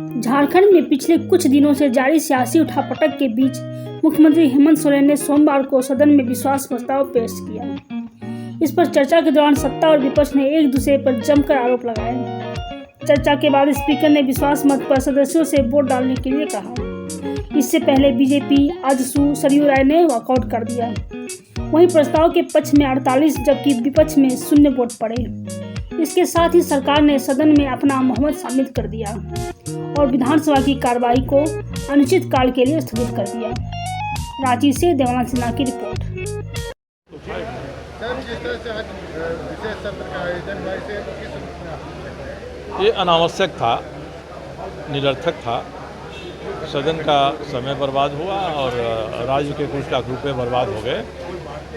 झारखंड में पिछले कुछ दिनों से जारी सियासी उठापटक के बीच मुख्यमंत्री हेमंत सोरेन ने सोमवार को सदन में विश्वास प्रस्ताव पेश किया। इस पर चर्चा के दौरान सत्ता और विपक्ष ने एक दूसरे पर जमकर आरोप लगाए। चर्चा के बाद स्पीकर ने विश्वास मत पर सदस्यों से वोट डालने के लिए कहा। इससे पहले बीजेपी आजसू सरयू राय ने वॉकआउट कर दिया। वहीं प्रस्ताव के पक्ष में 48 जबकि विपक्ष में 0 वोट पड़े। इसके साथ ही सरकार ने सदन में अपना बहुमत साबित कर दिया और विधानसभा की कार्रवाई को अनिश्चितकाल के लिए स्थगित कर दिया। रांची से देवानंद सिन्हा की रिपोर्ट। ये अनावश्यक था, निरर्थक था। सदन का समय बर्बाद हुआ और राज्य के कुछ लाख रुपए बर्बाद हो गए।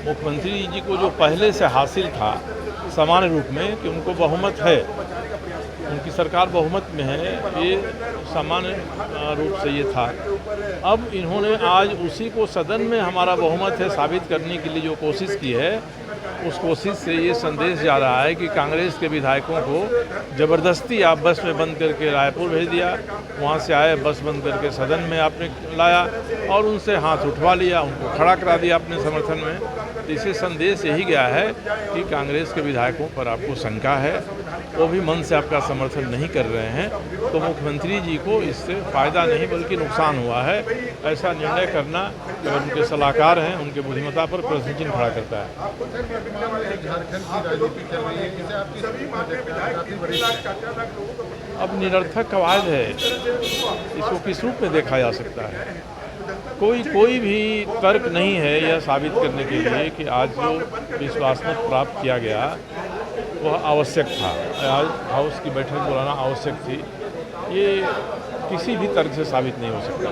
मुख्यमंत्री जी को जो पहले से हासिल था सामान्य रूप में कि उनको बहुमत है, उनकी सरकार बहुमत में है, ये सामान्य रूप से ये था। अब इन्होंने आज उसी को सदन में हमारा बहुमत है साबित करने के लिए जो कोशिश की है, उस कोशिश से ये संदेश जा रहा है कि कांग्रेस के विधायकों को ज़बरदस्ती आप बस में बंद करके रायपुर भेज दिया, वहाँ से आए बस बंद करके सदन में आपने लाया और उनसे हाथ उठवा लिया, उनको खड़ा करा दिया अपने समर्थन में। तो इससे संदेश यही गया है कि कांग्रेस के विधायकों पर आपको शंका है, वो भी मन से आपका समर्थन नहीं कर रहे हैं, तो मुख्यमंत्री जी को इससे फ़ायदा नहीं बल्कि नुकसान हुआ है। ऐसा निर्णय करना अगर उनके सलाहकार हैं, उनके बुद्धिमत्ता पर प्रश्न चिन्ह खड़ा करता है। अब निरर्थक कवायद है, इसको किस रूप में देखा जा सकता है? कोई भी तर्क नहीं है यह साबित करने के लिए कि आज जो विश्वास मत प्राप्त किया गया वह आवश्यक था। आज हाउस की बैठक बुलाना आवश्यक थी, ये किसी भी तर्क से साबित नहीं हो सकता।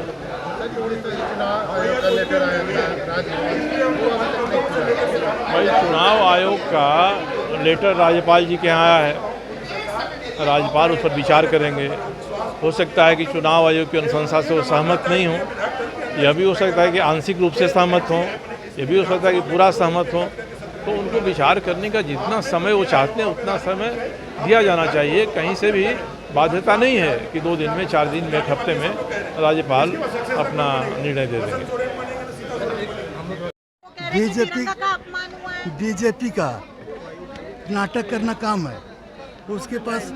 भाई, चुनाव आयोग का लेटर राज्यपाल जी के यहाँ आया है, राज्यपाल उस पर विचार करेंगे। हो सकता है कि चुनाव आयोग की अनुशंसा से वो सहमत नहीं हो, यह भी हो सकता है कि आंशिक रूप से सहमत हों, यह भी हो सकता है कि पूरा सहमत हों। तो उनको विचार करने का जितना समय वो चाहते हैं उतना समय दिया जाना चाहिए। कहीं से भी बाध्यता नहीं है कि 2 दिन में, 4 दिन में, 1 हफ्ते में राज्यपाल अपना निर्णय दे देंगे। बीजेपी का नाटक करना काम है, उसके पास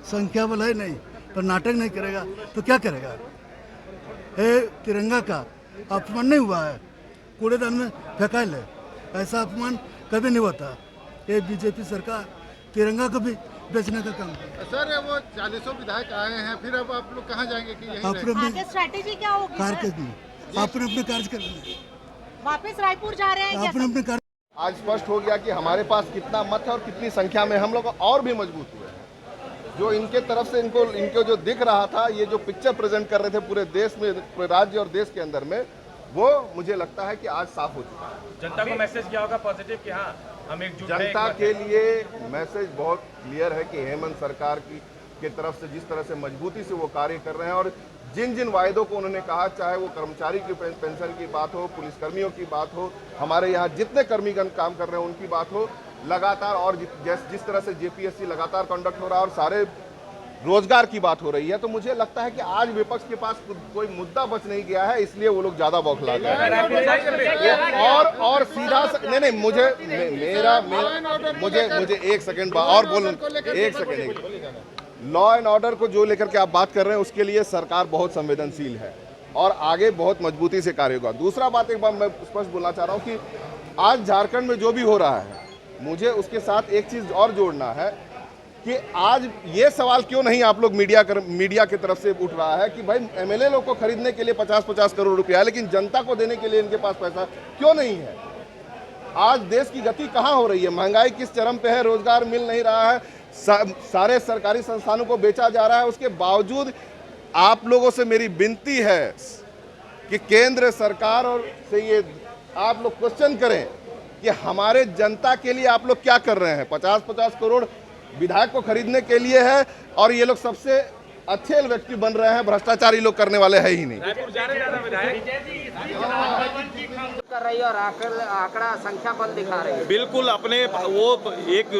संख्या बल है नहीं, पर नाटक नहीं करेगा तो क्या करेगा? तिरंगा का अपमान नहीं हुआ है, कूड़ेदान में फेंका ले, ऐसा अपमान कभी नहीं होता। ये बीजेपी सरकार तिरंगा को भी बेचने का काम। सर, वो 40 विधायक आए हैं, फिर अब आप लोग कहाँ जाएंगे कि यहीं आगे स्ट्रैटेजी क्या होगी? अपने कार्य करने वापस रायपुर जा रहे हैं। अपने कार्य। आज स्पष्ट हो गया कि हमारे पास कितना मत है और कितनी संख्या में हम लोग और भी मजबूत हुए हैं। जो इनके तरफ से इनको जो दिख रहा था, ये जो पिक्चर प्रेजेंट कर रहे थे पूरे देश में, पूरे राज्य और देश के अंदर में, वो मुझे लगता है कि आज साफ हो चुका है। जनता को मैसेज क्या होगा पॉजिटिव कि हाँ हम एकजुट हैं? जनता के लिए मैसेज बहुत क्लियर है कि हेमंत सरकार की तरफ से जिस तरह से मजबूती से वो कार्य कर रहे हैं और जिन जिन वायदों को उन्होंने कहा, चाहे वो कर्मचारी की पेंशन की बात हो, पुलिसकर्मियों की बात हो, हमारे यहाँ जितने कर्मीगण काम कर रहे हैं उनकी बात हो, लगातार, और जिस तरह से जेपीएससी लगातार कंडक्ट हो रहा है और सारे रोजगार की बात हो रही है, तो मुझे लगता है कि आज विपक्ष के पास कोई मुद्दा बच नहीं गया है, इसलिए वो लोग ज्यादा बौखला गए हैं। और सीधा नहीं, मुझे एक सेकंड और बोलना, एक सेकंड। लॉ एंड ऑर्डर को जो लेकर के आप बात कर रहे हैं, उसके लिए सरकार बहुत संवेदनशील है और आगे बहुत मजबूती से कार्य होगा। दूसरा बात, एक बार मैं स्पष्ट बोलना चाह रहा हूँ कि आज झारखंड में जो भी हो रहा है, मुझे उसके साथ एक चीज और जोड़ना है कि आज ये सवाल क्यों नहीं आप लोग मीडिया की तरफ से उठ रहा है कि भाई एमएलए लोग को खरीदने के लिए 50-50 करोड़ रुपया है, लेकिन जनता को देने के लिए इनके पास पैसा क्यों नहीं है? आज देश की गति कहाँ हो रही है, महंगाई किस चरम पे है, रोजगार मिल नहीं रहा है, सारे सरकारी संस्थानों को बेचा जा रहा है। उसके बावजूद आप लोगों से मेरी विनती है कि केंद्र सरकार और से ये आप लोग क्वेश्चन करें कि हमारे जनता के लिए आप लोग क्या कर रहे हैं। 50-50 करोड़ विधायक को खरीदने के लिए है और ये लोग सबसे अच्छे व्यक्ति बन रहे हैं, भ्रष्टाचारी लोग करने वाले है ही नहीं। कर रही है और आंकड़ा संख्या बल दिखा रही है। बिल्कुल अपने वो एक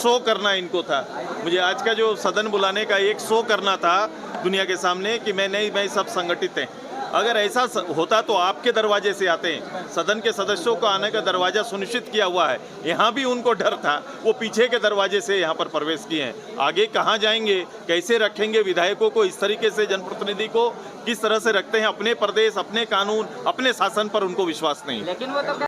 शो करना इनको था। मुझे आज का जो सदन बुलाने का एक शो करना था दुनिया के सामने कि मैं सब संगठित हैं। अगर ऐसा होता तो आपके दरवाजे से आते हैं। सदन के सदस्यों को आने का दरवाजा सुनिश्चित किया हुआ है। यहाँ भी उनको डर था, वो पीछे के दरवाजे से यहाँ पर प्रवेश किए हैं। आगे कहाँ जाएंगे, कैसे रखेंगे विधायकों को, इस तरीके से जनप्रतिनिधि को किस तरह से रखते हैं। अपने प्रदेश, अपने कानून, अपने शासन पर उनको विश्वास नहीं। लेकिन वो तो